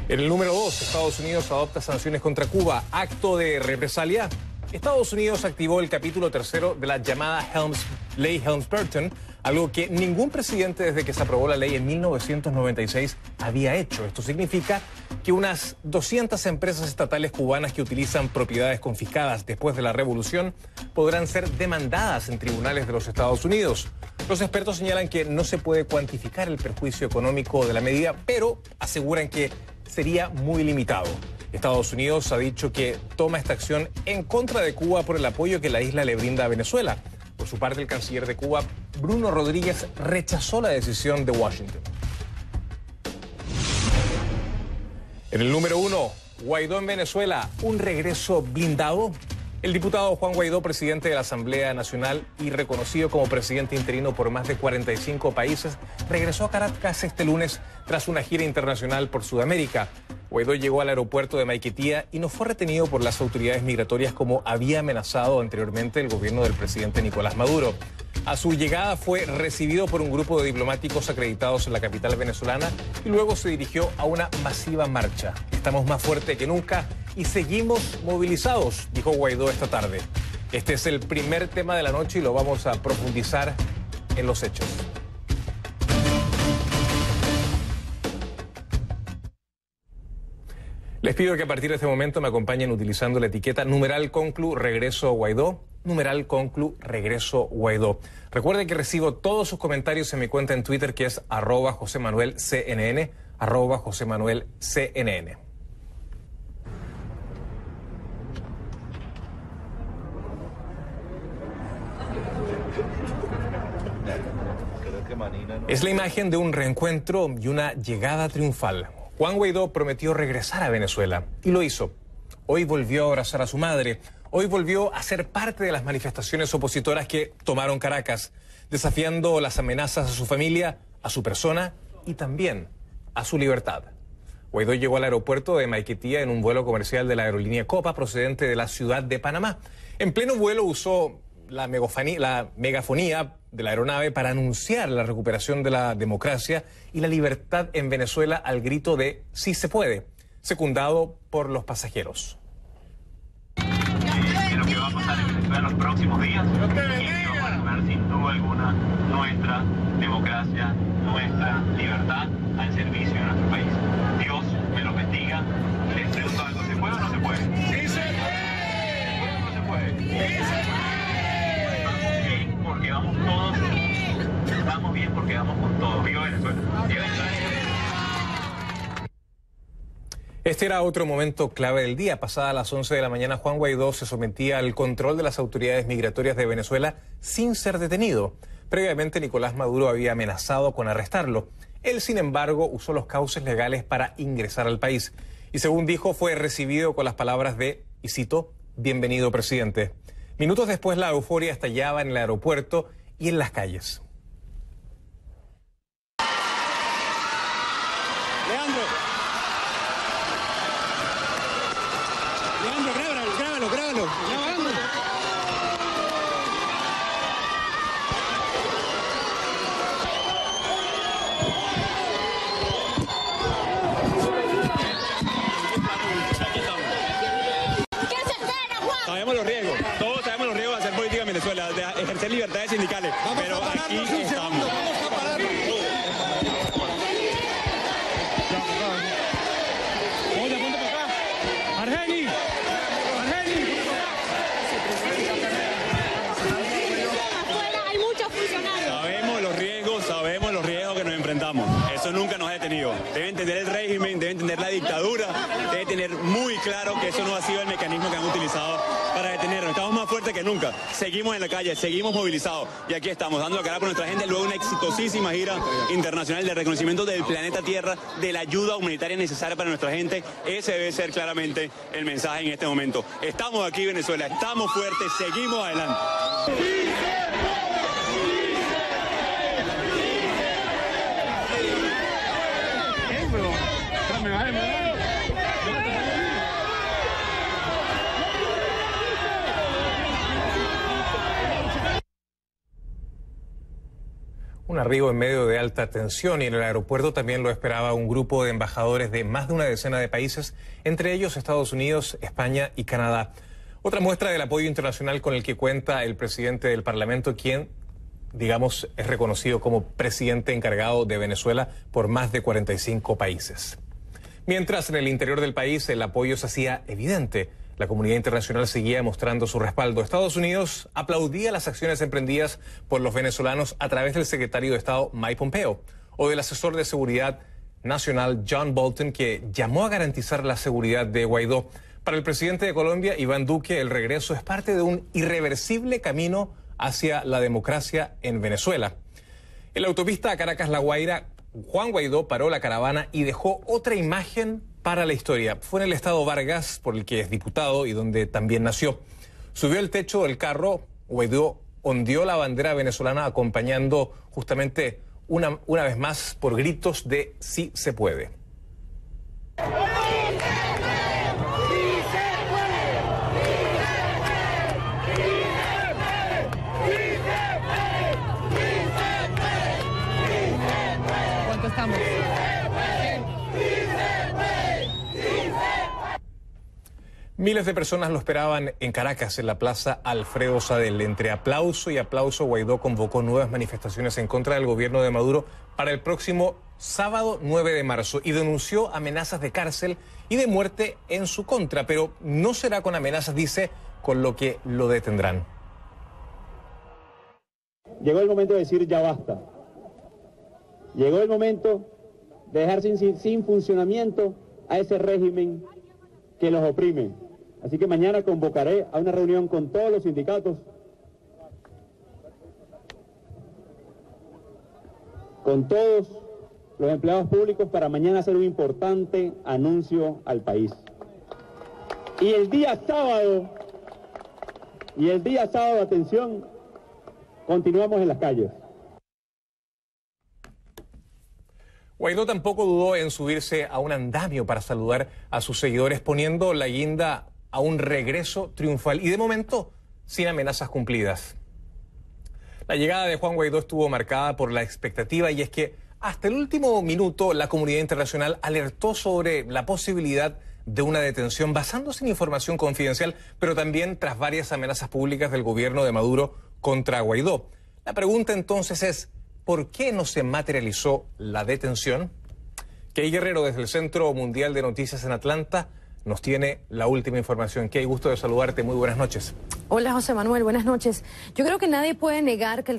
En el número 2, Estados Unidos adopta sanciones contra Cuba. Acto de represalia. Estados Unidos activó el capítulo 3 de la llamada Ley Helms-Burton, algo que ningún presidente desde que se aprobó la ley en 1996 había hecho. Esto significa que unas 200 empresas estatales cubanas que utilizan propiedades confiscadas después de la revolución podrán ser demandadas en tribunales de los Estados Unidos. Los expertos señalan que no se puede cuantificar el perjuicio económico de la medida, pero aseguran que sería muy limitado. Estados Unidos ha dicho que toma esta acción en contra de Cuba por el apoyo que la isla le brinda a Venezuela. Por su parte, el canciller de Cuba, Bruno Rodríguez, rechazó la decisión de Washington. En el número 1, Guaidó en Venezuela, un regreso blindado. El diputado Juan Guaidó, presidente de la Asamblea Nacional y reconocido como presidente interino por más de 45 países, regresó a Caracas este lunes tras una gira internacional por Sudamérica. Guaidó llegó al aeropuerto de Maiquetía y no fue retenido por las autoridades migratorias como había amenazado anteriormente el gobierno del presidente Nicolás Maduro. A su llegada fue recibido por un grupo de diplomáticos acreditados en la capital venezolana y luego se dirigió a una masiva marcha. Estamos más fuertes que nunca y seguimos movilizados, dijo Guaidó esta tarde. Este es el primer tema de la noche y lo vamos a profundizar en los hechos. Les pido que a partir de este momento me acompañen utilizando la etiqueta #conclu regreso Guaidó, #conclu regreso Guaidó. Recuerden que recibo todos sus comentarios en mi cuenta en Twitter, que es @JosemanuelCNN, @JosemanuelCNN. Es la imagen de un reencuentro y una llegada triunfal. Juan Guaidó prometió regresar a Venezuela y lo hizo. Hoy volvió a abrazar a su madre. Hoy volvió a ser parte de las manifestaciones opositoras que tomaron Caracas, desafiando las amenazas a su familia, a su persona y también a su libertad. Guaidó llegó al aeropuerto de Maiquetía en un vuelo comercial de la aerolínea Copa procedente de la ciudad de Panamá. En pleno vuelo usó la megafonía de la aeronave para anunciar la recuperación de la democracia y la libertad en Venezuela al grito de "sí se puede", secundado por los pasajeros. Lo que va a pasar en Venezuela en los próximos días y que vamos a poner sin duda alguna nuestra democracia, nuestra libertad al servicio de nuestro país. Dios me los bendiga. Les pregunto algo, ¿se puede o no se puede? ¡Sí se puede! ¿No se puede? ¡Sí se puede! Porque vamos todos, vamos bien porque vamos con todo. ¡Viva Venezuela! ¡Viva Venezuela! Este era otro momento clave del día. Pasada las 11 de la mañana, Juan Guaidó se sometía al control de las autoridades migratorias de Venezuela sin ser detenido. Previamente, Nicolás Maduro había amenazado con arrestarlo. Él, sin embargo, usó los cauces legales para ingresar al país. Y según dijo, fue recibido con las palabras de, y cito, "bienvenido, presidente". Minutos después, la euforia estallaba en el aeropuerto y en las calles. Leandro, grábalo. Grabando. Sabemos los riesgos, todos sabemos los riesgos de hacer política en Venezuela, de ejercer libertades sindicales, pero aquí estamos. Vamos a pararnos. Oye, ponte para acá. Argeni. Afuera hay muchos funcionarios. Sabemos los riesgos que nos enfrentamos. Eso nunca nos ha detenido. Debe entender el régimen, debe entender la dictadura, debe tener muy claro que eso no ha sido el mecanismo que han utilizado para detenernos. Estamos más fuertes que nunca. Seguimos en la calle, seguimos movilizados y aquí estamos dando la cara por nuestra gente. Luego una exitosísima gira internacional de reconocimiento del planeta Tierra, de la ayuda humanitaria necesaria para nuestra gente. Ese debe ser claramente el mensaje en este momento. Estamos aquí, Venezuela, estamos fuertes, seguimos adelante. Una Un arribo en medio de alta tensión y en el aeropuerto también lo esperaba un grupo de embajadores de más de una decena de países, entre ellos Estados Unidos, España y Canadá. Otra muestra del apoyo internacional con el que cuenta el presidente del Parlamento, quien, digamos, es reconocido como presidente encargado de Venezuela por más de 45 países. Mientras en el interior del país el apoyo se hacía evidente, la comunidad internacional seguía mostrando su respaldo. Estados Unidos aplaudía las acciones emprendidas por los venezolanos a través del secretario de Estado Mike Pompeo o del asesor de seguridad nacional John Bolton, que llamó a garantizar la seguridad de Guaidó. Para el presidente de Colombia, Iván Duque, el regreso es parte de un irreversible camino hacia la democracia en Venezuela. En la autopista Caracas-La Guaira, Juan Guaidó paró la caravana y dejó otra imagen para la historia. Fue en el estado Vargas, por el que es diputado y donde también nació. Subió el techo del carro, Guaidó ondeó la bandera venezolana acompañando justamente una vez más por gritos de "sí se puede". ¿Cuánto estamos? Miles de personas lo esperaban en Caracas, en la plaza Alfredo Sadel. Entre aplauso y aplauso, Guaidó convocó nuevas manifestaciones en contra del gobierno de Maduro para el próximo sábado 9 de marzo y denunció amenazas de cárcel y de muerte en su contra, pero no será con amenazas, dice, con lo que lo detendrán. Llegó el momento de decir ya basta. Llegó el momento de dejar sin funcionamiento a ese régimen que los oprime. Así que mañana convocaré a una reunión con todos los sindicatos, con todos los empleados públicos, para mañana hacer un importante anuncio al país. Y el día sábado, atención, continuamos en las calles. Guaidó tampoco dudó en subirse a un andamio para saludar a sus seguidores, poniendo la guinda a un regreso triunfal y de momento sin amenazas cumplidas. La llegada de Juan Guaidó estuvo marcada por la expectativa, y es que hasta el último minuto la comunidad internacional alertó sobre la posibilidad de una detención basándose en información confidencial, pero también tras varias amenazas públicas del gobierno de Maduro contra Guaidó. La pregunta entonces es: ¿por qué no se materializó la detención? Key Guerrero, desde el Centro Mundial de Noticias en Atlanta, nos tiene la última información. Key, gusto de saludarte. Muy buenas noches. Hola, José Manuel. Buenas noches. Yo creo que nadie puede negar que el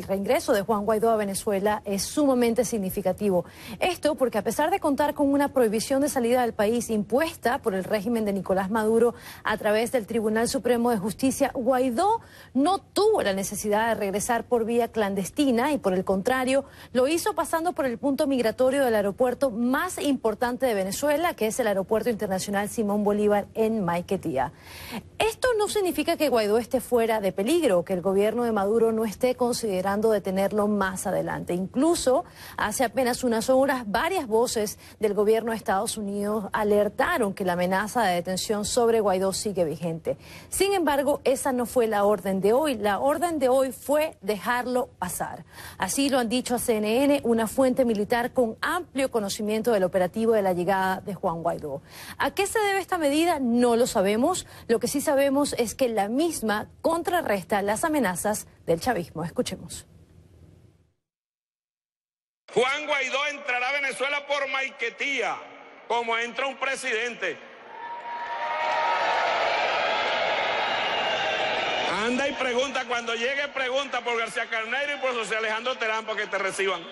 reingreso de Juan Guaidó a Venezuela es sumamente significativo. Esto porque, a pesar de contar con una prohibición de salida del país impuesta por el régimen de Nicolás Maduro a través del Tribunal Supremo de Justicia, Guaidó no tuvo la necesidad de regresar por vía clandestina y, por el contrario, lo hizo pasando por el punto migratorio del aeropuerto más importante de Venezuela, que es el Aeropuerto Internacional Simón Bolívar en Maiquetía. Esto no significa que Guaidó esté fuera de peligro o que el gobierno de Maduro no esté considerando detenerlo más adelante. Incluso hace apenas unas horas varias voces del gobierno de Estados Unidos alertaron que la amenaza de detención sobre Guaidó sigue vigente. Sin embargo, esa no fue la orden de hoy. La orden de hoy fue dejarlo pasar. Así lo han dicho a CNN una fuente militar con amplio conocimiento del operativo de la llegada de Juan Guaidó. ¿A qué se debe esta medida? No lo sabemos. Lo que sí sabemos es que la misma contrarresta las amenazas del chavismo. Escuchemos. Juan Guaidó entrará a Venezuela por Maiquetía, como entra un presidente. Anda y pregunta, cuando llegue pregunta por García Carneiro y por José Alejandro Terán para que te reciban.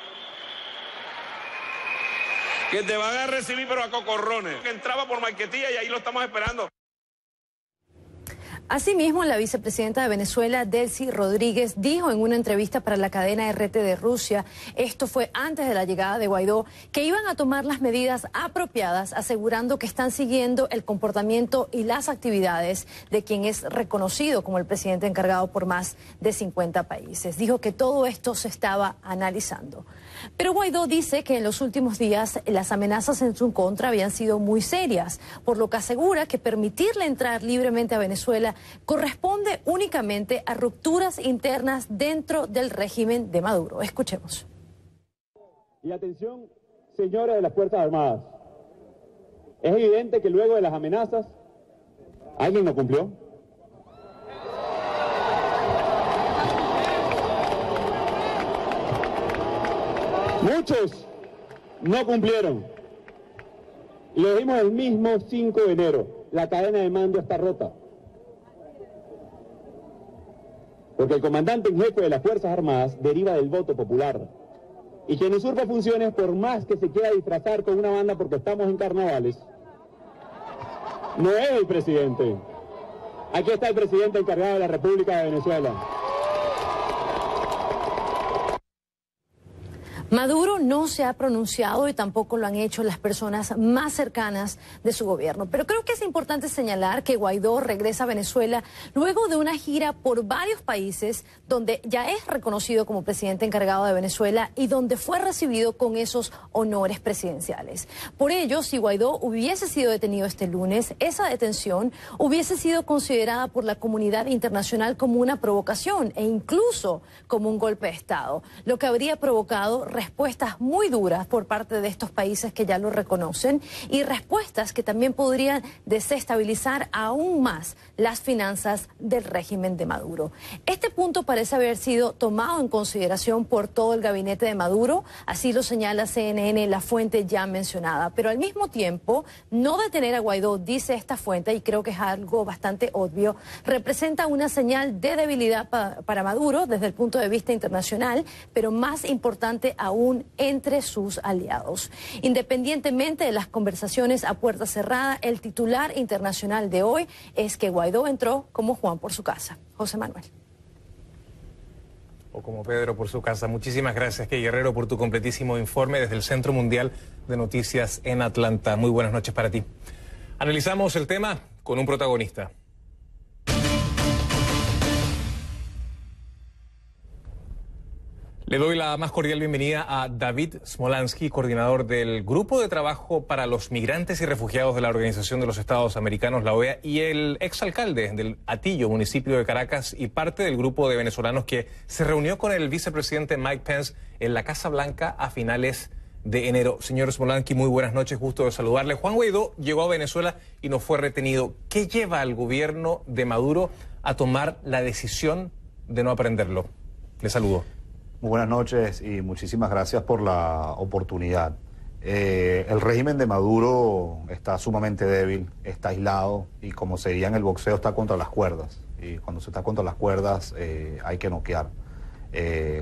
Que te van a recibir pero a cocorrones. Que entraba por Maiquetía y ahí lo estamos esperando. Asimismo, la vicepresidenta de Venezuela, Delcy Rodríguez, dijo en una entrevista para la cadena RT de Rusia, esto fue antes de la llegada de Guaidó, que iban a tomar las medidas apropiadas, asegurando que están siguiendo el comportamiento y las actividades de quien es reconocido como el presidente encargado por más de 50 países. Dijo que todo esto se estaba analizando. Pero Guaidó dice que en los últimos días las amenazas en su contra habían sido muy serias, por lo que asegura que permitirle entrar libremente a Venezuela corresponde únicamente a rupturas internas dentro del régimen de Maduro. Escuchemos. Y atención, señores de las Fuerzas Armadas. Es evidente que luego de las amenazas, alguien no cumplió. Muchos no cumplieron. Y lo dijimos el mismo 5 de enero. La cadena de mando está rota. Porque el comandante en jefe de las Fuerzas Armadas deriva del voto popular. Y quien usurpa funciones, por más que se quiera disfrazar con una banda porque estamos en carnavales, no es el presidente. Aquí está el presidente encargado de la República de Venezuela. Maduro no se ha pronunciado y tampoco lo han hecho las personas más cercanas de su gobierno. Pero creo que es importante señalar que Guaidó regresa a Venezuela luego de una gira por varios países donde ya es reconocido como presidente encargado de Venezuela y donde fue recibido con esos honores presidenciales. Por ello, si Guaidó hubiese sido detenido este lunes, esa detención hubiese sido considerada por la comunidad internacional como una provocación e incluso como un golpe de Estado, lo que habría provocado respuestas muy duras por parte de estos países que ya lo reconocen y respuestas que también podrían desestabilizar aún más las finanzas del régimen de Maduro. Este punto parece haber sido tomado en consideración por todo el gabinete de Maduro, así lo señala CNN, la fuente ya mencionada, pero al mismo tiempo no detener a Guaidó, dice esta fuente, y creo que es algo bastante obvio, representa una señal de debilidad para Maduro desde el punto de vista internacional, pero más importante aún entre sus aliados. Independientemente de las conversaciones a puerta cerrada, el titular internacional de hoy es que Guaidó entró como Juan por su casa. José Manuel. O como Pedro por su casa. Muchísimas gracias, Key Guerrero, por tu completísimo informe desde el Centro Mundial de Noticias en Atlanta. Muy buenas noches para ti. Analizamos el tema con un protagonista. Le doy la más cordial bienvenida a David Smolansky, coordinador del Grupo de Trabajo para los Migrantes y Refugiados de la Organización de los Estados Americanos, la OEA, y el exalcalde del Atillo, municipio de Caracas, y parte del grupo de venezolanos que se reunió con el vicepresidente Mike Pence en la Casa Blanca a finales de enero. Señor Smolansky, muy buenas noches, gusto de saludarle. Juan Guaidó llegó a Venezuela y no fue retenido. ¿Qué lleva al gobierno de Maduro a tomar la decisión de no aprenderlo? Le saludo. Muy buenas noches y muchísimas gracias por la oportunidad. El régimen de Maduro está sumamente débil, está aislado y, como se diría en el boxeo, está contra las cuerdas. Y cuando se está contra las cuerdas hay que noquear.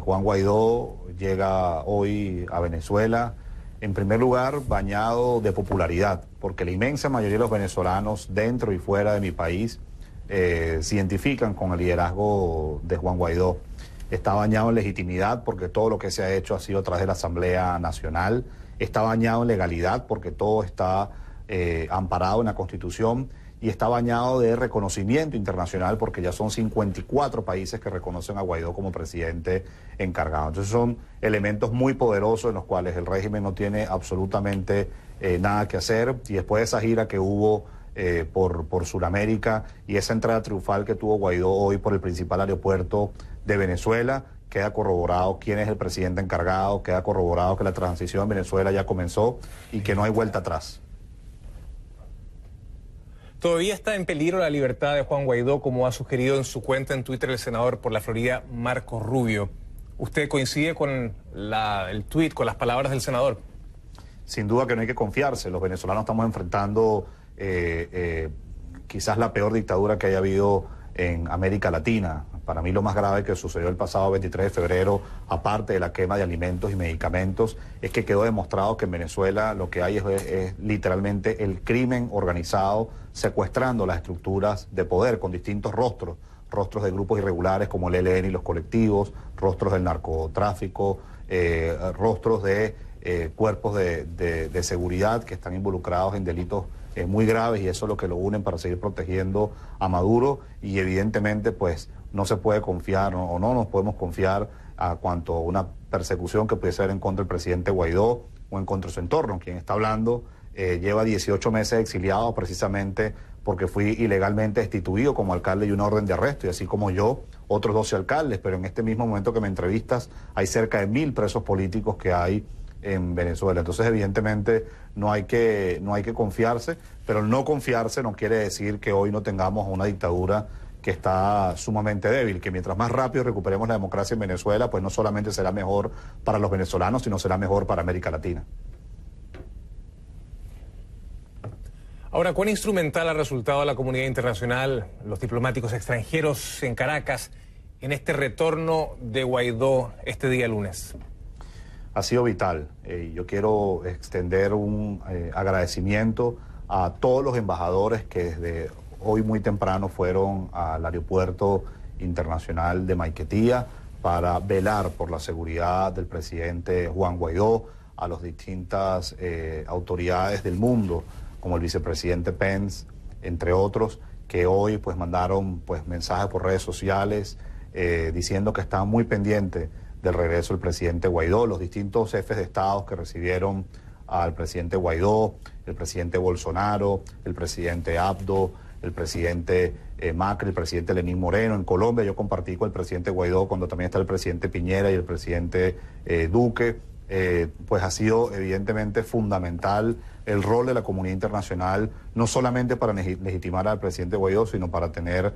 Juan Guaidó llega hoy a Venezuela, en primer lugar, bañado de popularidad, porque la inmensa mayoría de los venezolanos dentro y fuera de mi país se identifican con el liderazgo de Juan Guaidó. Está bañado en legitimidad porque todo lo que se ha hecho ha sido a través de la Asamblea Nacional. Está bañado en legalidad porque todo está amparado en la Constitución. Y está bañado de reconocimiento internacional porque ya son 54 países que reconocen a Guaidó como presidente encargado. Entonces son elementos muy poderosos en los cuales el régimen no tiene absolutamente nada que hacer. Y después de esa gira que hubo por Sudamérica y esa entrada triunfal que tuvo Guaidó hoy por el principal aeropuerto de Venezuela, queda corroborado quién es el presidente encargado, queda corroborado que la transición en Venezuela ya comenzó y que no hay vuelta atrás. Todavía está en peligro la libertad de Juan Guaidó, como ha sugerido en su cuenta en Twitter el senador por la Florida, Marco Rubio. ¿Usted coincide con el tuit, con las palabras del senador? Sin duda que no hay que confiarse. Los venezolanos estamos enfrentando quizás la peor dictadura que haya habido en América Latina. Para mí lo más grave que sucedió el pasado 23 de febrero, aparte de la quema de alimentos y medicamentos, es que quedó demostrado que en Venezuela lo que hay es literalmente el crimen organizado secuestrando las estructuras de poder con distintos rostros de grupos irregulares como el ELN y los colectivos, rostros del narcotráfico, rostros de cuerpos de seguridad que están involucrados en delitos muy graves, y eso es lo que lo unen para seguir protegiendo a Maduro. Y evidentemente pues no se puede confiar o no nos podemos confiar a cuanto a una persecución que puede ser en contra del presidente Guaidó o en contra de su entorno. Quien está hablando lleva 18 meses exiliado precisamente porque fui ilegalmente destituido como alcalde y una orden de arresto, y así como yo, otros 12 alcaldes, pero en este mismo momento que me entrevistas hay cerca de 1000 presos políticos que hay en Venezuela. Entonces, evidentemente, no hay que confiarse, pero el no confiarse no quiere decir que hoy no tengamos una dictadura que está sumamente débil, que mientras más rápido recuperemos la democracia en Venezuela, pues no solamente será mejor para los venezolanos, sino será mejor para América Latina. Ahora, ¿cuán instrumental ha resultado la comunidad internacional, los diplomáticos extranjeros en Caracas, en este retorno de Guaidó este día lunes? Ha sido vital. Yo quiero extender un agradecimiento a todos los embajadores que desde hoy muy temprano fueron al aeropuerto internacional de Maiquetía para velar por la seguridad del presidente Juan Guaidó, a las distintas autoridades del mundo, como el vicepresidente Pence, entre otros, que hoy pues mandaron pues mensajes por redes sociales diciendo que estaban muy pendientes del regreso del presidente Guaidó, los distintos jefes de Estado que recibieron al presidente Guaidó, el presidente Bolsonaro, el presidente Abdo, el presidente Macri, el presidente Lenín Moreno. En Colombia yo compartí con el presidente Guaidó cuando también está el presidente Piñera y el presidente Duque. Pues ha sido evidentemente fundamental el rol de la comunidad internacional, no solamente para legitimar al presidente Guaidó, sino para tener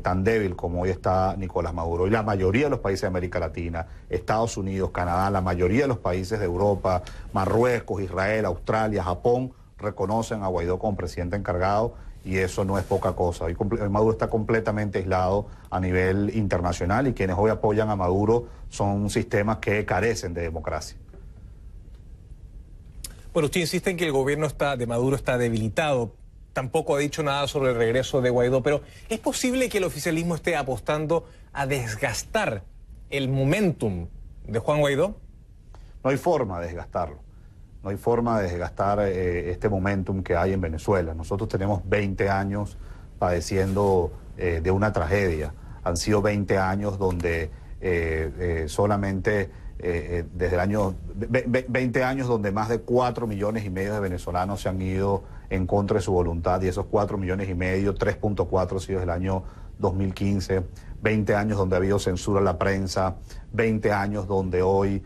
tan débil como hoy está Nicolás Maduro. Y la mayoría de los países de América Latina, Estados Unidos, Canadá, la mayoría de los países de Europa, Marruecos, Israel, Australia, Japón, reconocen a Guaidó como presidente encargado, y eso no es poca cosa. Hoy Maduro está completamente aislado a nivel internacional, y quienes hoy apoyan a Maduro son sistemas que carecen de democracia. Bueno, usted insiste en que el gobierno de Maduro está debilitado. Tampoco ha dicho nada sobre el regreso de Guaidó, pero ¿es posible que el oficialismo esté apostando a desgastar el momentum de Juan Guaidó? No hay forma de desgastarlo. No hay forma de desgastar este momentum que hay en Venezuela. Nosotros tenemos 20 años padeciendo de una tragedia. Han sido 20 años donde solamente desde el año 20 años donde más de 4,5 millones de venezolanos se han ido en contra de su voluntad, y esos 4,5 millones, 3.4 ha sido desde el año 2015, 20 años donde ha habido censura a la prensa, 20 años donde hoy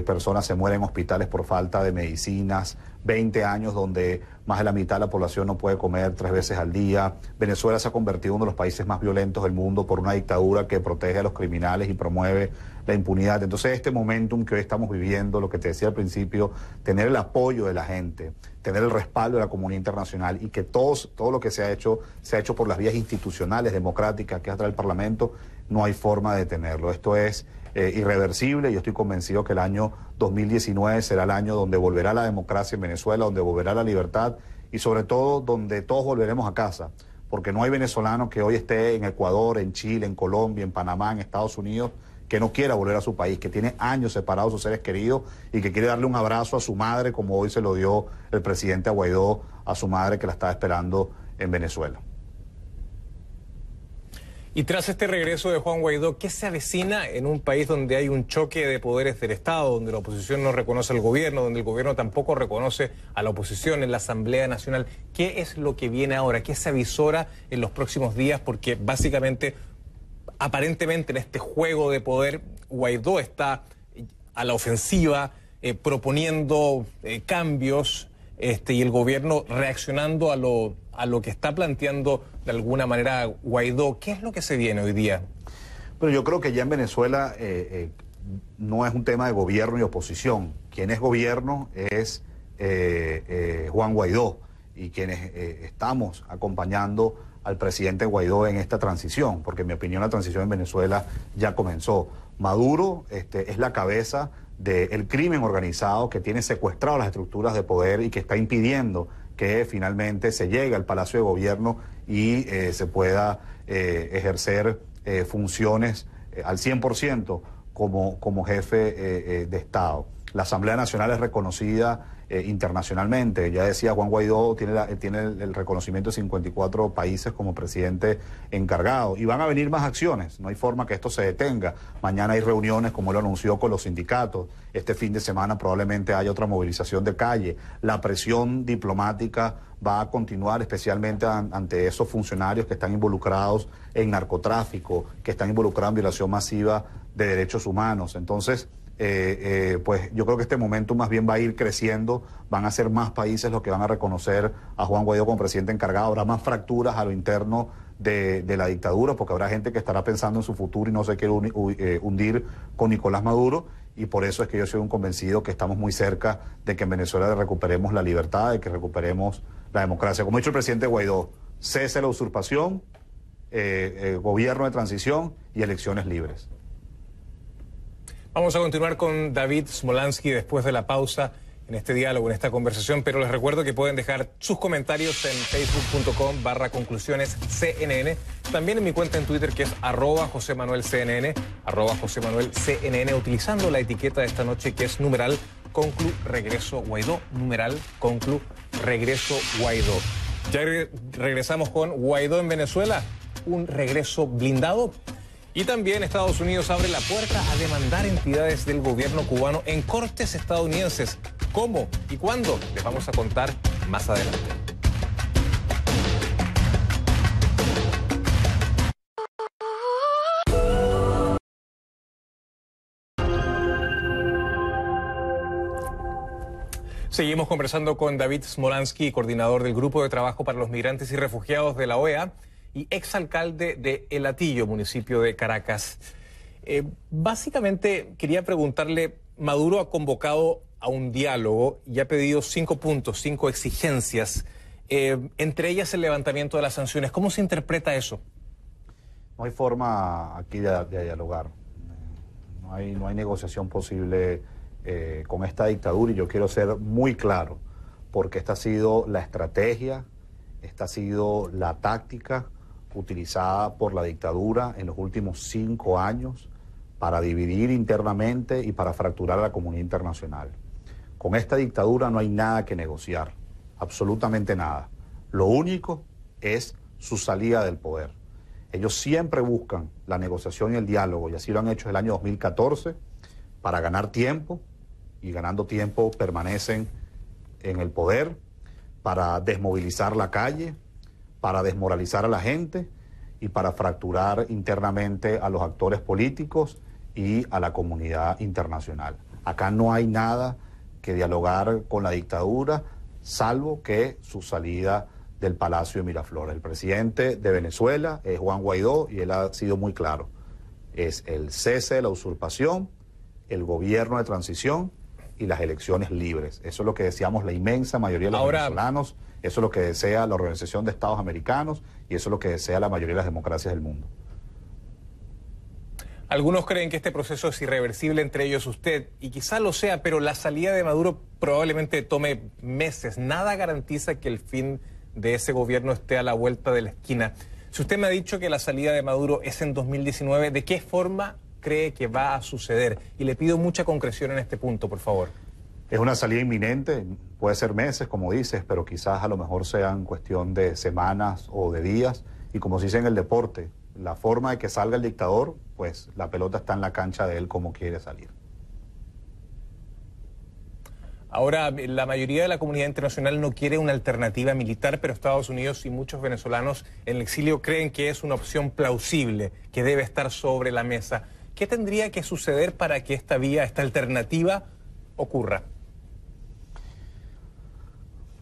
personas se mueren en hospitales por falta de medicinas, 20 años donde más de la mitad de la población no puede comer 3 veces al día. Venezuela se ha convertido en uno de los países más violentos del mundo por una dictadura que protege a los criminales y promueve la impunidad. Entonces, este momentum que hoy estamos viviendo, lo que te decía al principio, tener el apoyo de la gente, tener el respaldo de la comunidad internacional, y que todo lo que se ha hecho por las vías institucionales, democráticas, que es a través del Parlamento, no hay forma de detenerlo. Esto es irreversible, y yo estoy convencido que el año 2019 será el año donde volverá la democracia en Venezuela, donde volverá la libertad, y sobre todo donde todos volveremos a casa, porque no hay venezolano que hoy esté en Ecuador, en Chile, en Colombia, en Panamá, en Estados Unidos, que no quiera volver a su país, que tiene años separados de sus seres queridos y que quiere darle un abrazo a su madre, como hoy se lo dio el presidente Guaidó a su madre, que la estaba esperando en Venezuela. Y tras este regreso de Juan Guaidó, ¿qué se avecina en un país donde hay un choque de poderes del Estado, donde la oposición no reconoce al gobierno, donde el gobierno tampoco reconoce a la oposición en la Asamblea Nacional? ¿Qué es lo que viene ahora? ¿Qué se avisora en los próximos días? Porque básicamente, aparentemente en este juego de poder, Guaidó está a la ofensiva, proponiendo cambios, y el gobierno reaccionando a lo que está planteando de alguna manera Guaidó. ¿Qué es lo que se viene hoy día? Bueno, yo creo que ya en Venezuela no es un tema de gobierno y oposición. Quien es gobierno es Juan Guaidó, y quienes estamos acompañando al presidente Guaidó en esta transición, porque en mi opinión la transición en Venezuela ya comenzó. Maduro es la cabeza del crimen organizado que tiene secuestrado las estructuras de poder y que está impidiendo que finalmente se llegue al Palacio de Gobierno y se pueda ejercer funciones al 100% como jefe de Estado. La Asamblea Nacional es reconocida internacionalmente. Ya decía, Juan Guaidó tiene el reconocimiento de 54 países como presidente encargado. Y van a venir más acciones, no hay forma que esto se detenga. Mañana hay reuniones, como él anunció, con los sindicatos. Este fin de semana probablemente haya otra movilización de calle. La presión diplomática va a continuar, especialmente ante esos funcionarios que están involucrados en narcotráfico, que están involucrados en violación masiva de derechos humanos. Entonces, pues yo creo que este momento más bien va a ir creciendo, van a ser más países los que van a reconocer a Juan Guaidó como presidente encargado, habrá más fracturas a lo interno de la dictadura, porque habrá gente que estará pensando en su futuro y no se quiere hundir con Nicolás Maduro, y por eso es que yo soy un convencido que estamos muy cerca de que en Venezuela recuperemos la libertad, de que recuperemos la democracia. Como ha dicho el presidente Guaidó, cese la usurpación, gobierno de transición y elecciones libres. Vamos a continuar con David Smolansky después de la pausa en este diálogo, en esta conversación, pero les recuerdo que pueden dejar sus comentarios en facebook.com/conclusionescnn, también en mi cuenta en Twitter que es @JosemanuelCNN, @JosemanuelCNN, utilizando la etiqueta de esta noche que es numeral conclu regreso Guaidó, numeral conclu regreso Guaidó. Ya regresamos con Guaidó en Venezuela, un regreso blindado. Y también Estados Unidos abre la puerta a demandar entidades del gobierno cubano en cortes estadounidenses. ¿Cómo y cuándo? Les vamos a contar más adelante. Seguimos conversando con David Smolansky, coordinador del Grupo de Trabajo para los Migrantes y Refugiados de la OEA y exalcalde de El Hatillo, municipio de Caracas. Básicamente quería preguntarle, Maduro ha convocado a un diálogo y ha pedido 5 puntos, 5 exigencias, entre ellas el levantamiento de las sanciones. ¿Cómo se interpreta eso? No hay forma aquí de dialogar. No hay negociación posible con esta dictadura, y yo quiero ser muy claro, porque esta ha sido la estrategia, esta ha sido la táctica utilizada por la dictadura en los últimos 5 años para dividir internamente y para fracturar a la comunidad internacional. Con esta dictadura no hay nada que negociar, absolutamente nada. Lo único es su salida del poder. Ellos siempre buscan la negociación y el diálogo, y así lo han hecho el año 2014, para ganar tiempo, y ganando tiempo permanecen en el poder, para desmovilizar la calle, para desmoralizar a la gente y para fracturar internamente a los actores políticos y a la comunidad internacional. Acá no hay nada que dialogar con la dictadura, salvo que su salida del Palacio de Miraflores. El presidente de Venezuela es Juan Guaidó, y él ha sido muy claro. Es el cese de la usurpación, el gobierno de transición y las elecciones libres. Eso es lo que deseamos la inmensa mayoría de los venezolanos, eso es lo que desea la Organización de Estados Americanos, y eso es lo que desea la mayoría de las democracias del mundo. Algunos creen que este proceso es irreversible, entre ellos usted, y quizá lo sea, pero la salida de Maduro probablemente tome meses. Nada garantiza que el fin de ese gobierno esté a la vuelta de la esquina. Si usted me ha dicho que la salida de Maduro es en 2019, ¿de qué forma cree que va a suceder? Y le pido mucha concreción en este punto, por favor. Es una salida inminente, puede ser meses, como dices, pero quizás a lo mejor sean cuestión de semanas o de días. Y como se dice en el deporte, la forma de que salga el dictador, pues la pelota está en la cancha de él como quiere salir. Ahora, la mayoría de la comunidad internacional no quiere una alternativa militar, pero Estados Unidos y muchos venezolanos en el exilio creen que es una opción plausible, que debe estar sobre la mesa. ¿Qué tendría que suceder para que esta vía, esta alternativa, ocurra?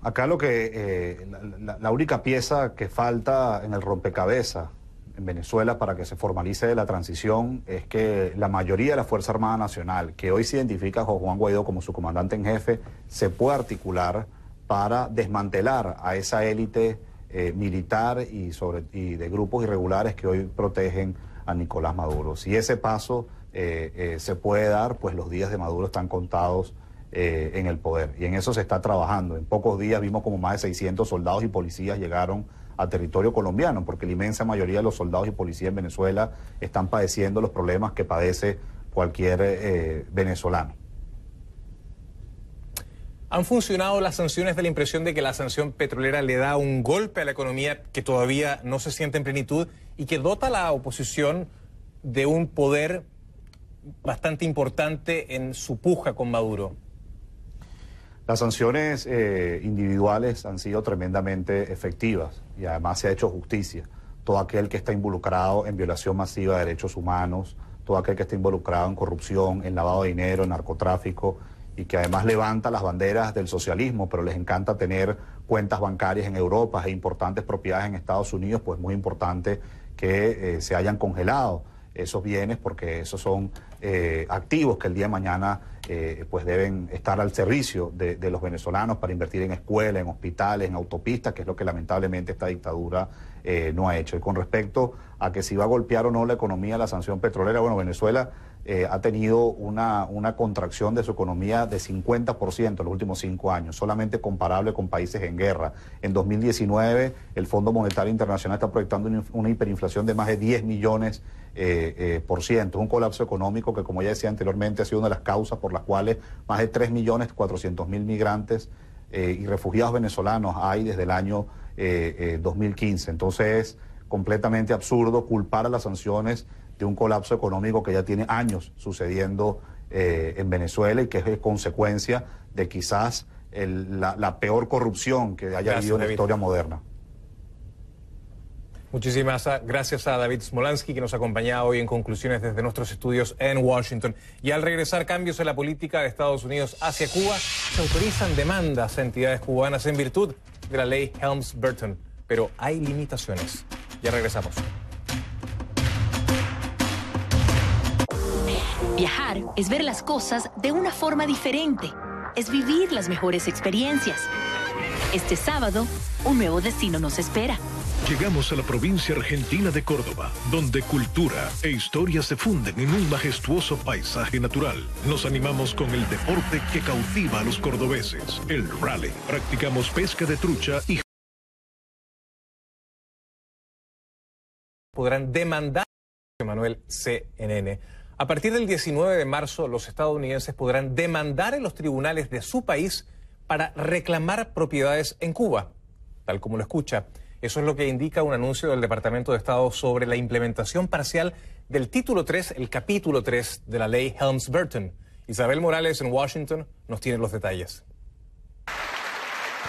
Acá lo que la única pieza que falta en el rompecabezas en Venezuela para que se formalice la transición es que la mayoría de la Fuerza Armada Nacional, que hoy se identifica con Juan Guaidó como su comandante en jefe, se pueda articular para desmantelar a esa élite militar y de grupos irregulares que hoy protegen a Nicolás Maduro. Si ese paso se puede dar, pues los días de Maduro están contados en el poder, y en eso se está trabajando. En pocos días vimos como más de 600 soldados y policías llegaron a territorio colombiano, porque la inmensa mayoría de los soldados y policías en Venezuela están padeciendo los problemas que padece cualquier venezolano. ¿Han funcionado las sanciones? Da la impresión de que la sanción petrolera le da un golpe a la economía que todavía no se siente en plenitud y que dota a la oposición de un poder bastante importante en su puja con Maduro. Las sanciones individuales han sido tremendamente efectivas y además se ha hecho justicia. Todo aquel que está involucrado en violación masiva de derechos humanos, todo aquel que está involucrado en corrupción, en lavado de dinero, en narcotráfico, y que además levanta las banderas del socialismo, pero les encanta tener cuentas bancarias en Europa e importantes propiedades en Estados Unidos, pues muy importante que se hayan congelado esos bienes, porque esos son activos que el día de mañana pues deben estar al servicio de los venezolanos para invertir en escuelas, en hospitales, en autopistas, que es lo que lamentablemente esta dictadura no ha hecho. Y con respecto a que si va a golpear o no la economía la sanción petrolera, bueno, Venezuela ha tenido una contracción de su economía de 50% en los últimos 5 años, solamente comparable con países en guerra. En 2019 el Fondo Monetario Internacional está proyectando una hiperinflación de más de 10 millones %. Es un colapso económico que, como ya decía anteriormente, ha sido una de las causas por las cuales más de 3.400.000 migrantes y refugiados venezolanos hay desde el año 2015. Entonces es completamente absurdo culpar a las sanciones de un colapso económico que ya tiene años sucediendo en Venezuela y que es consecuencia de quizás la peor corrupción que haya habido en la historia moderna. Muchísimas gracias a David Smolansky, que nos acompaña hoy en Conclusiones desde nuestros estudios en Washington. Y al regresar, cambios en la política de Estados Unidos hacia Cuba, se autorizan demandas a entidades cubanas en virtud de la ley Helms-Burton. Pero hay limitaciones. Ya regresamos. Viajar es ver las cosas de una forma diferente. Es vivir las mejores experiencias. Este sábado, un nuevo destino nos espera. Llegamos a la provincia argentina de Córdoba, donde cultura e historia se funden en un majestuoso paisaje natural. Nos animamos con el deporte que cautiva a los cordobeses, el rally. Practicamos pesca de trucha y podrán demandar a Manuel CNN. A partir del 19 de marzo, los estadounidenses podrán demandar en los tribunales de su país para reclamar propiedades en Cuba, tal como lo escucha. Eso es lo que indica un anuncio del Departamento de Estado sobre la implementación parcial del título 3, el capítulo 3 de la ley Helms-Burton. Isabel Morales en Washington nos tiene los detalles.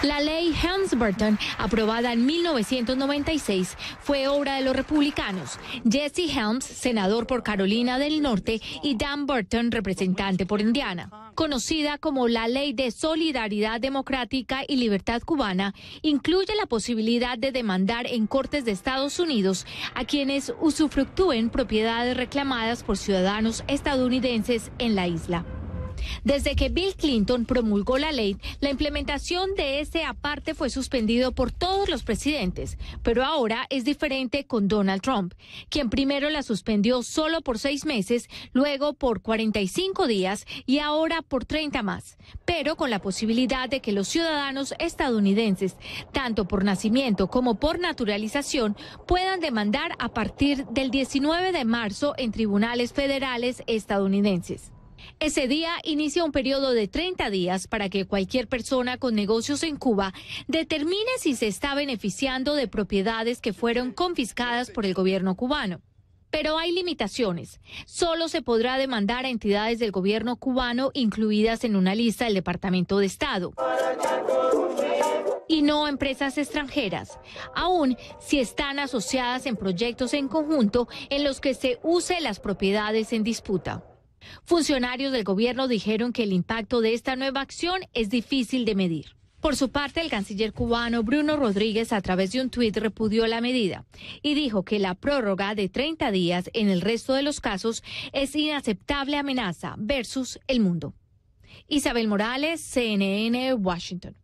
La ley Helms-Burton, aprobada en 1996, fue obra de los republicanos Jesse Helms, senador por Carolina del Norte, y Dan Burton, representante por Indiana. Conocida como la Ley de Solidaridad Democrática y Libertad Cubana, incluye la posibilidad de demandar en cortes de Estados Unidos a quienes usufructúen propiedades reclamadas por ciudadanos estadounidenses en la isla. Desde que Bill Clinton promulgó la ley, la implementación de ese aparte fue suspendido por todos los presidentes, pero ahora es diferente con Donald Trump, quien primero la suspendió solo por 6 meses, luego por 45 días y ahora por 30 más, pero con la posibilidad de que los ciudadanos estadounidenses, tanto por nacimiento como por naturalización, puedan demandar a partir del 19 de marzo en tribunales federales estadounidenses. Ese día inicia un periodo de 30 días para que cualquier persona con negocios en Cuba determine si se está beneficiando de propiedades que fueron confiscadas por el gobierno cubano. Pero hay limitaciones. Solo se podrá demandar a entidades del gobierno cubano incluidas en una lista del Departamento de Estado. Y no a empresas extranjeras, aun si están asociadas en proyectos en conjunto en los que se use las propiedades en disputa. Funcionarios del gobierno dijeron que el impacto de esta nueva acción es difícil de medir. Por su parte, el canciller cubano Bruno Rodríguez, a través de un tuit, repudió la medida y dijo que la prórroga de 30 días en el resto de los casos es inaceptable amenaza versus el mundo. Isabel Morales, CNN, Washington.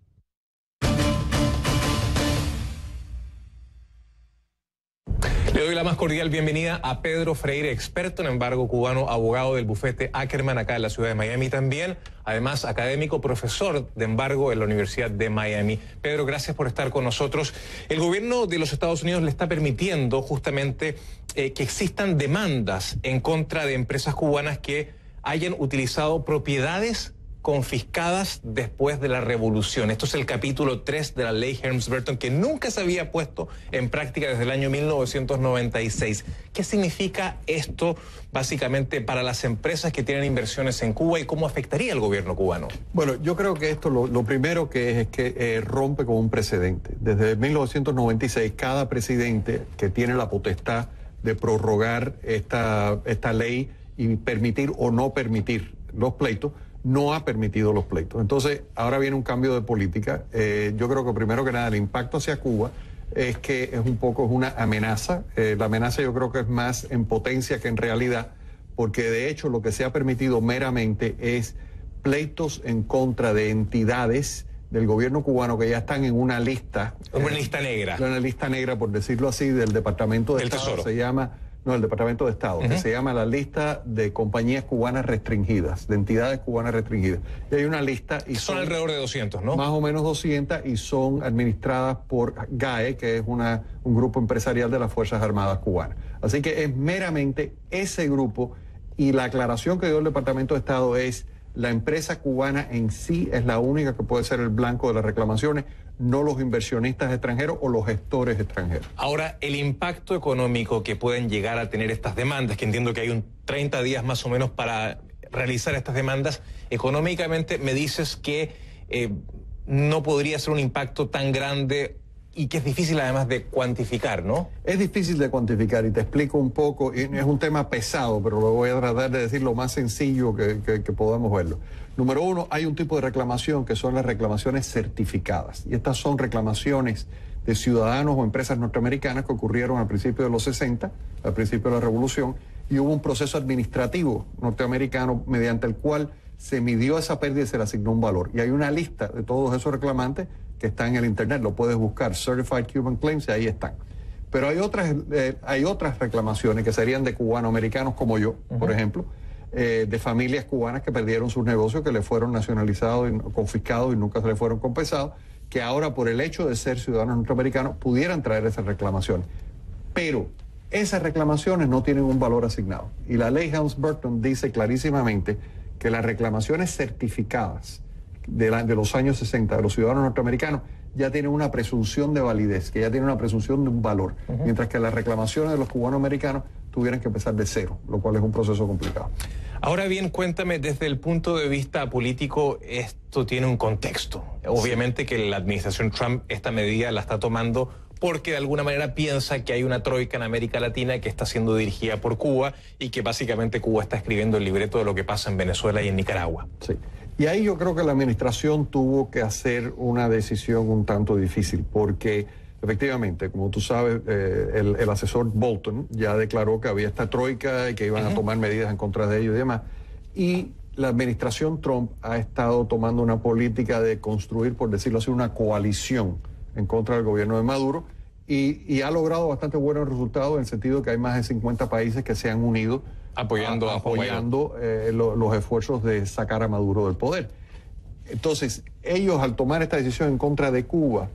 Le doy la más cordial bienvenida a Pedro Freire, experto en embargo cubano, abogado del bufete Ackerman acá en la ciudad de Miami también, además académico, profesor de embargo en la Universidad de Miami. Pedro, gracias por estar con nosotros. El gobierno de los Estados Unidos le está permitiendo justamente que existan demandas en contra de empresas cubanas que hayan utilizado propiedades confiscadas después de la revolución. Esto es el capítulo 3 de la ley Helms-Burton, que nunca se había puesto en práctica desde el año 1996. ¿Qué significa esto básicamente para las empresas que tienen inversiones en Cuba y cómo afectaría al gobierno cubano? Bueno, yo creo que esto lo primero que es que rompe con un precedente. Desde 1996, cada presidente que tiene la potestad de prorrogar esta ley y permitir o no permitir los pleitos, no ha permitido los pleitos. Entonces, ahora viene un cambio de política. Yo creo que primero que nada el impacto hacia Cuba es que es una amenaza. La amenaza yo creo que es más en potencia que en realidad, porque de hecho lo que se ha permitido meramente es pleitos en contra de entidades del gobierno cubano que ya están en una lista. Una lista negra. Una lista negra, por decirlo así, del Departamento de Estado. Tesoro. Se llama... No, el Departamento de Estado, que se llama la lista de compañías cubanas restringidas, de entidades cubanas restringidas. Y hay una lista... y son alrededor de 200, ¿no? Más o menos 200, y son administradas por GAE, que es un grupo empresarial de las Fuerzas Armadas cubanas. Así que es meramente ese grupo, y la aclaración que dio el Departamento de Estado es: la empresa cubana en sí es la única que puede ser el blanco de las reclamaciones, no los inversionistas extranjeros o los gestores extranjeros. Ahora, el impacto económico que pueden llegar a tener estas demandas, que entiendo que hay un 30 días más o menos para realizar estas demandas, económicamente me dices que no podría ser un impacto tan grande y que es difícil además de cuantificar, ¿no? Es difícil de cuantificar, y te explico un poco, y es un tema pesado, pero lo voy a tratar de decir lo más sencillo que podamos verlo. Número uno, hay un tipo de reclamación que son las reclamaciones certificadas, y estas son reclamaciones de ciudadanos o empresas norteamericanas que ocurrieron al principio de los 60, al principio de la Revolución, y hubo un proceso administrativo norteamericano mediante el cual se midió esa pérdida y se le asignó un valor. Y hay una lista de todos esos reclamantes que está en el internet, lo puedes buscar, Certified Cuban Claims, y ahí están. Pero hay otras reclamaciones que serían de cubanoamericanos como yo, por ejemplo, de familias cubanas que perdieron sus negocios, que le fueron nacionalizados y confiscados y nunca se le fueron compensados, que ahora por el hecho de ser ciudadanos norteamericanos pudieran traer esas reclamaciones. Pero esas reclamaciones no tienen un valor asignado. Y la ley Helms-Burton dice clarísimamente que las reclamaciones certificadas de los años 60 de los ciudadanos norteamericanos ya tienen una presunción de validez, que ya tienen una presunción de un valor, mientras que las reclamaciones de los cubanoamericanos tuvieran que empezar de cero, lo cual es un proceso complicado. Ahora bien, cuéntame, desde el punto de vista político, esto tiene un contexto. Obviamente que la administración Trump esta medida la está tomando porque de alguna manera piensa que hay una troika en América Latina que está siendo dirigida por Cuba y que básicamente Cuba está escribiendo el libreto de lo que pasa en Venezuela y en Nicaragua. Sí. Y ahí yo creo que la administración tuvo que hacer una decisión un tanto difícil, porque efectivamente, como tú sabes, el asesor Bolton ya declaró que había esta troika y que iban a tomar medidas en contra de ellos y demás. Y la administración Trump ha estado tomando una política de construir, por decirlo así, una coalición en contra del gobierno de Maduro, y ha logrado bastante buenos resultados, en el sentido de que hay más de 50 países que se han unido apoyando los esfuerzos de sacar a Maduro del poder. Entonces, ellos, al tomar esta decisión en contra de Cuba,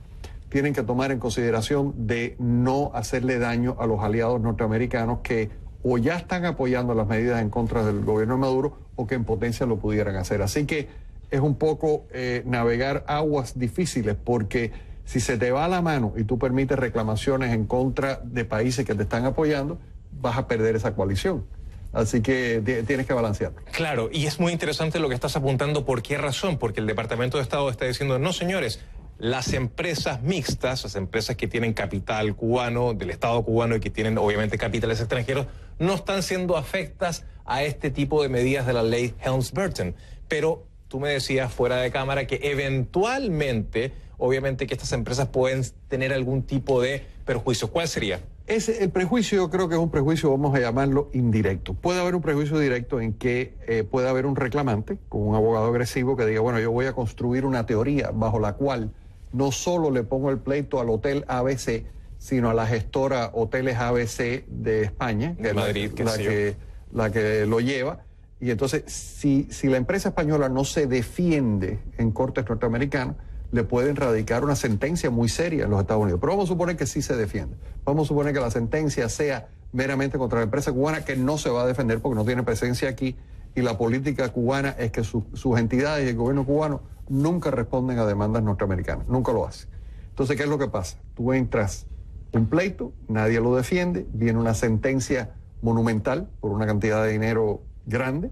tienen que tomar en consideración de no hacerle daño a los aliados norteamericanos que o ya están apoyando las medidas en contra del gobierno de Maduro o que en potencia lo pudieran hacer. Así que es un poco navegar aguas difíciles, porque si se te va la mano y tú permites reclamaciones en contra de países que te están apoyando, vas a perder esa coalición. Así que tienes que balancearlo. Claro, y es muy interesante lo que estás apuntando. ¿Por qué razón? Porque el Departamento de Estado está diciendo, no señores, las empresas mixtas, las empresas que tienen capital cubano, del Estado cubano, y que tienen obviamente capitales extranjeros, no están siendo afectas a este tipo de medidas de la ley Helms-Burton. Pero tú me decías fuera de cámara que eventualmente, obviamente que estas empresas pueden tener algún tipo de perjuicio. ¿Cuál sería? El prejuicio, yo creo que es un prejuicio, vamos a llamarlo indirecto. Puede haber un prejuicio directo en que puede haber un reclamante con un abogado agresivo que diga, bueno, yo voy a construir una teoría bajo la cual no solo le pongo el pleito al hotel ABC, sino a la gestora Hoteles ABC de España, que Madrid, es la que lo lleva. Y entonces, si la empresa española no se defiende en cortes norteamericanas, le pueden radicar una sentencia muy seria en los Estados Unidos. Pero vamos a suponer que sí se defiende. Vamos a suponer que la sentencia sea meramente contra la empresa cubana, que no se va a defender porque no tiene presencia aquí, y la política cubana es que sus entidades y el gobierno cubano nunca responden a demandas norteamericanas, nunca lo hacen. Entonces, ¿qué es lo que pasa? Tú entras un pleito, nadie lo defiende, viene una sentencia monumental por una cantidad de dinero grande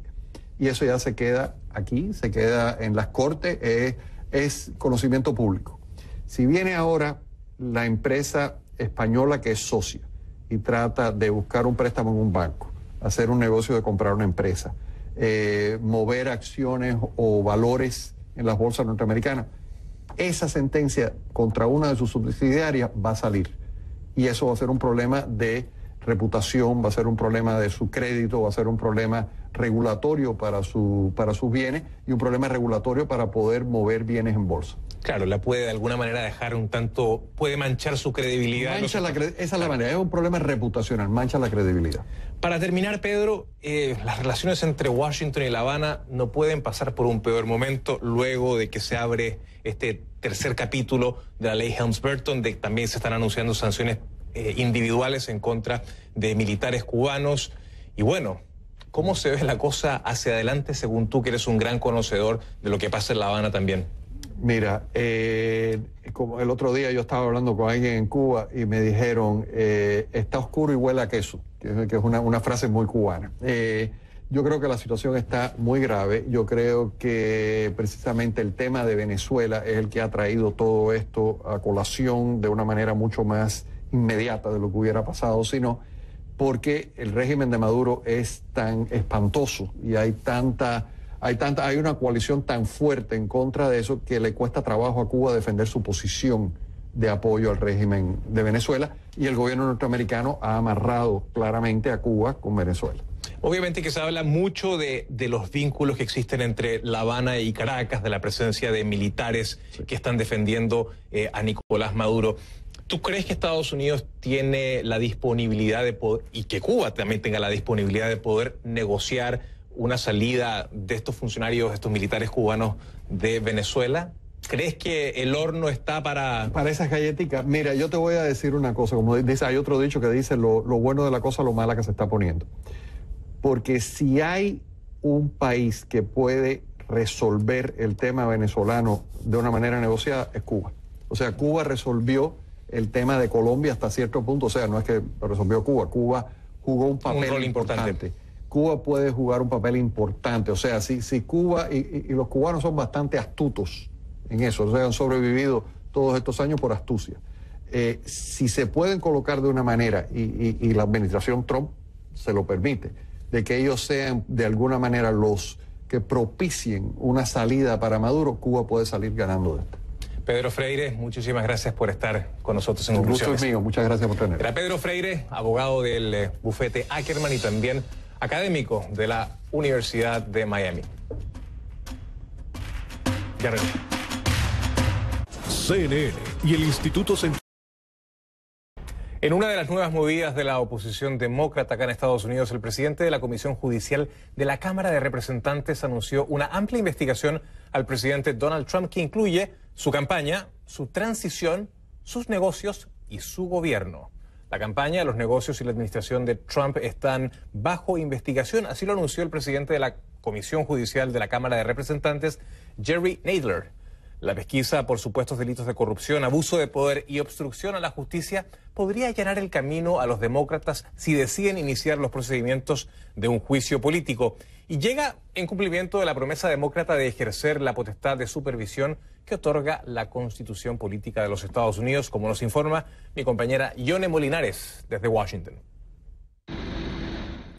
y eso ya se queda aquí, se queda en las cortes, es conocimiento público. Si viene ahora la empresa española que es socia y trata de buscar un préstamo en un banco, hacer un negocio de comprar una empresa, mover acciones o valores en las bolsas norteamericanas, esa sentencia contra una de sus subsidiarias va a salir y eso va a ser un problema de reputación, va a ser un problema de su crédito, va a ser un problema regulatorio para sus bienes y un problema regulatorio para poder mover bienes en bolsa. Claro, la puede de alguna manera dejar un tanto, puede manchar su credibilidad. Esa es la manera, es un problema reputacional, mancha la credibilidad. Para terminar, Pedro, las relaciones entre Washington y La Habana no pueden pasar por un peor momento luego de que se abre este tercer capítulo de la ley Helms-Burton, de también se están anunciando sanciones individuales en contra de militares cubanos. Y bueno, ¿cómo se ve la cosa hacia adelante según tú, que eres un gran conocedor de lo que pasa en La Habana también? Mira, como el otro día yo estaba hablando con alguien en Cuba y me dijeron, está oscuro y huele a queso, que es una frase muy cubana. Yo creo que la situación está muy grave. Yo creo que precisamente el tema de Venezuela es el que ha traído todo esto a colación de una manera mucho más inmediata de lo que hubiera pasado, sino porque el régimen de Maduro es tan espantoso y hay una coalición tan fuerte en contra de eso que le cuesta trabajo a Cuba defender su posición de apoyo al régimen de Venezuela y el gobierno norteamericano ha amarrado claramente a Cuba con Venezuela. Obviamente que se habla mucho de los vínculos que existen entre La Habana y Caracas, de la presencia de militares que están defendiendo a Nicolás Maduro. ¿Tú crees que Estados Unidos tiene la disponibilidad de poder, y que Cuba también tenga la disponibilidad de poder negociar una salida de estos funcionarios, de estos militares cubanos de Venezuela? ¿Crees que el horno está para esas galletitas? Mira, yo te voy a decir una cosa, como dice, hay otro dicho que dice lo bueno de la cosa, lo mala que se está poniendo. Porque si hay un país que puede resolver el tema venezolano de una manera negociada, es Cuba. O sea, Cuba resolvió el tema de Colombia hasta cierto punto, o sea, no es que lo resolvió Cuba, Cuba jugó un papel importante. Cuba puede jugar un papel importante, o sea, si Cuba, y los cubanos son bastante astutos en eso, o sea, han sobrevivido todos estos años por astucia. Si se pueden colocar de una manera, y la administración Trump se lo permite, de que ellos sean de alguna manera los que propicien una salida para Maduro, Cuba puede salir ganando de esto. Pedro Freire, muchísimas gracias por estar con nosotros en Conclusiones. El gusto es mío, muchas gracias por tenerme. Era Pedro Freire, abogado del bufete Ackerman y también académico de la Universidad de Miami. Ya regreso. CNN y el Instituto Central. En una de las nuevas movidas de la oposición demócrata acá en Estados Unidos, el presidente de la Comisión Judicial de la Cámara de Representantes anunció una amplia investigación al presidente Donald Trump que incluye su campaña, su transición, sus negocios y su gobierno. La campaña, los negocios y la administración de Trump están bajo investigación, así lo anunció el presidente de la Comisión Judicial de la Cámara de Representantes, Jerry Nadler. La pesquisa por supuestos delitos de corrupción, abuso de poder y obstrucción a la justicia podría allanar el camino a los demócratas si deciden iniciar los procedimientos de un juicio político. Y llega en cumplimiento de la promesa demócrata de ejercer la potestad de supervisión que otorga la Constitución Política de los Estados Unidos, como nos informa mi compañera Yone Molinares desde Washington.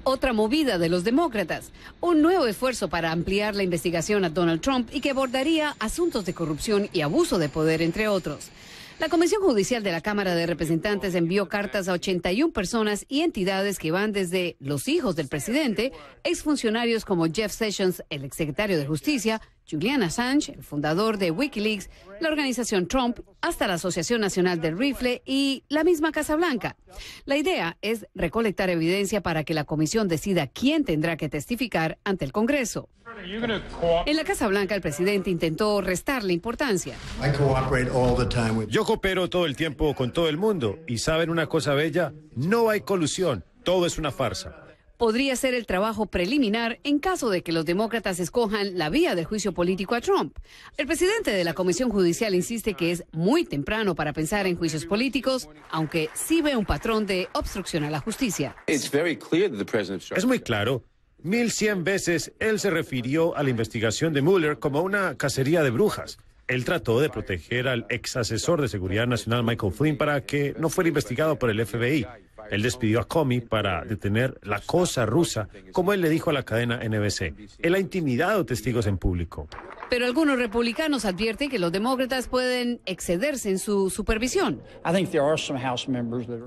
Otra movida de los demócratas, un nuevo esfuerzo para ampliar la investigación a Donald Trump y que abordaría asuntos de corrupción y abuso de poder, entre otros. La Comisión Judicial de la Cámara de Representantes envió cartas a 81 personas y entidades que van desde los hijos del presidente, exfuncionarios como Jeff Sessions, el exsecretario de Justicia, Julian Assange, el fundador de Wikileaks, la organización Trump, hasta la Asociación Nacional del Rifle y la misma Casa Blanca. La idea es recolectar evidencia para que la comisión decida quién tendrá que testificar ante el Congreso. En la Casa Blanca, el presidente intentó restarle importancia. Yo coopero todo el tiempo con todo el mundo y ¿saben una cosa bella? No hay colusión, todo es una farsa. podría ser el trabajo preliminar en caso de que los demócratas escojan la vía del juicio político a Trump. El presidente de la Comisión Judicial insiste que es muy temprano para pensar en juicios políticos, aunque sí ve un patrón de obstrucción a la justicia. Es muy claro. 1100 veces él se refirió a la investigación de Mueller como una cacería de brujas. Él trató de proteger al ex asesor de seguridad nacional Michael Flynn para que no fuera investigado por el FBI. Él despidió a Comey para detener la cosa rusa, como él le dijo a la cadena NBC. Él ha intimidado testigos en público. Pero algunos republicanos advierten que los demócratas pueden excederse en su supervisión.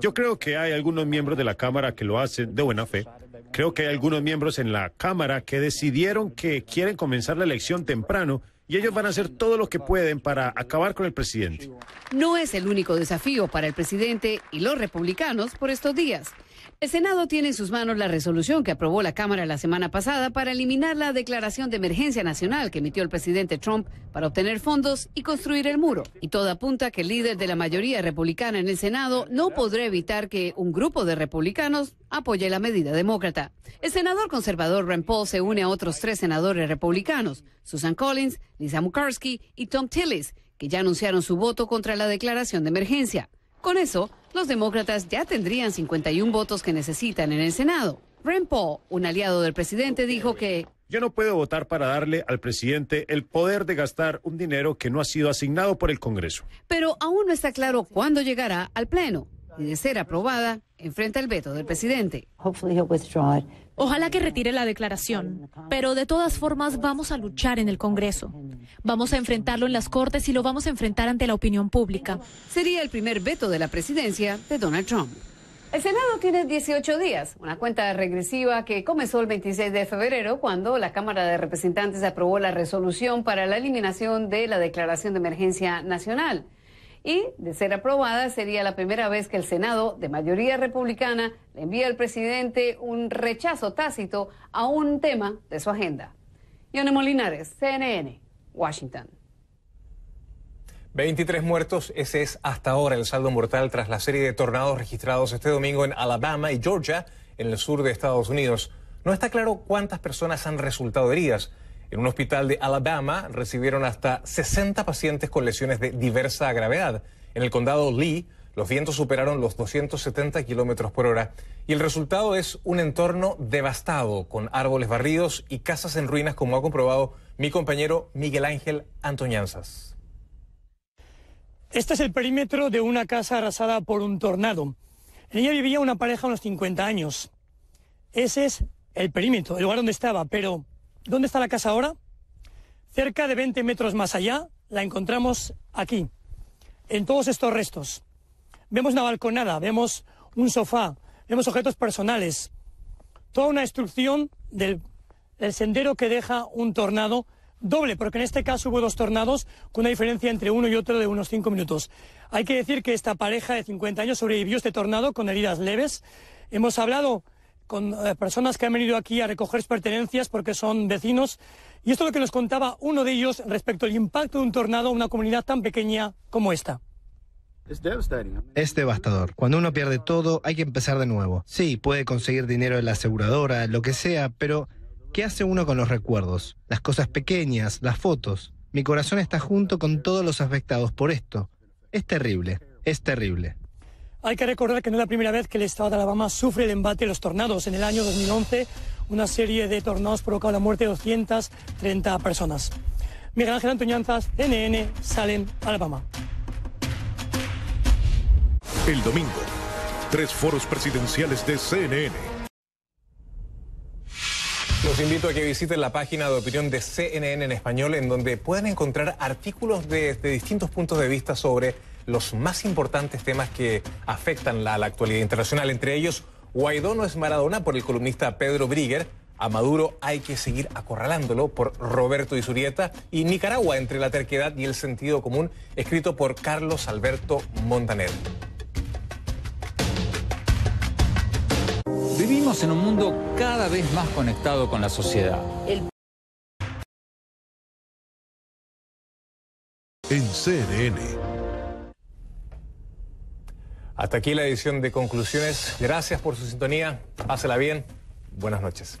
Yo creo que hay algunos miembros de la Cámara que lo hacen de buena fe. Creo que hay algunos miembros en la Cámara que decidieron que quieren comenzar la elección temprano y ellos van a hacer todo lo que pueden para acabar con el presidente. No es el único desafío para el presidente y los republicanos por estos días. El Senado tiene en sus manos la resolución que aprobó la Cámara la semana pasada para eliminar la declaración de emergencia nacional que emitió el presidente Trump para obtener fondos y construir el muro. Y todo apunta a que el líder de la mayoría republicana en el Senado no podrá evitar que un grupo de republicanos apoye la medida demócrata. El senador conservador Rand Paul se une a otros 3 senadores republicanos, Susan Collins, Lisa Murkowski y Tom Tillis, que ya anunciaron su voto contra la declaración de emergencia. Con eso, los demócratas ya tendrían 51 votos que necesitan en el Senado. Rand Paul, un aliado del presidente, dijo que yo no puedo votar para darle al presidente el poder de gastar un dinero que no ha sido asignado por el Congreso. Pero aún no está claro cuándo llegará al Pleno. Y de ser aprobada, enfrenta el veto del presidente. Ojalá que retire la declaración, pero de todas formas vamos a luchar en el Congreso. Vamos a enfrentarlo en las Cortes y lo vamos a enfrentar ante la opinión pública. Sería el primer veto de la presidencia de Donald Trump. El Senado tiene 18 días, una cuenta regresiva que comenzó el 26 de febrero cuando la Cámara de Representantes aprobó la resolución para la eliminación de la declaración de emergencia nacional. Y, de ser aprobada, sería la primera vez que el Senado, de mayoría republicana, le envía al presidente un rechazo tácito a un tema de su agenda. Yone Molinares, CNN, Washington. 23 muertos, ese es hasta ahora el saldo mortal tras la serie de tornados registrados este domingo en Alabama y Georgia, en el sur de Estados Unidos. No está claro cuántas personas han resultado heridas. En un hospital de Alabama recibieron hasta 60 pacientes con lesiones de diversa gravedad. En el condado Lee, los vientos superaron los 270 kilómetros por hora. Y el resultado es un entorno devastado, con árboles barridos y casas en ruinas, como ha comprobado mi compañero Miguel Ángel Antoñanzas. Este es el perímetro de una casa arrasada por un tornado. En ella vivía una pareja de unos 50 años. Ese es el perímetro, el lugar donde estaba, pero ¿dónde está la casa ahora? Cerca de 20 metros más allá, la encontramos aquí, en todos estos restos. Vemos una balconada, vemos un sofá, vemos objetos personales. Toda una destrucción del sendero que deja un tornado doble, porque en este caso hubo 2 tornados con una diferencia entre uno y otro de unos 5 minutos. Hay que decir que esta pareja de 50 años sobrevivió este tornado con heridas leves. Hemos hablado con personas que han venido aquí a recoger sus pertenencias porque son vecinos. Y esto es lo que nos contaba uno de ellos respecto al impacto de un tornado en una comunidad tan pequeña como esta. Es devastador. Cuando uno pierde todo, hay que empezar de nuevo. Sí, puede conseguir dinero de la aseguradora, lo que sea, pero ¿qué hace uno con los recuerdos? Las cosas pequeñas, las fotos. Mi corazón está junto con todos los afectados por esto. Es terrible, es terrible. Hay que recordar que no es la primera vez que el estado de Alabama sufre el embate de los tornados. En el año 2011, una serie de tornados provocó la muerte de 230 personas. Miguel Ángel Antoñanzas, CNN, Salem, Alabama. El domingo, 3 foros presidenciales de CNN. Los invito a que visiten la página de opinión de CNN en español, en donde pueden encontrar artículos de distintos puntos de vista sobre los más importantes temas que afectan la actualidad internacional. Entre ellos, Guaidó no es Maradona, por el columnista Pedro Brigger. A Maduro hay que seguir acorralándolo, por Roberto Izurieta. Y Nicaragua entre la terquedad y el sentido común, escrito por Carlos Alberto Montaner. Vivimos en un mundo cada vez más conectado con la sociedad. En CNN. Hasta aquí la edición de conclusiones. Gracias por su sintonía. Pásela bien. Buenas noches.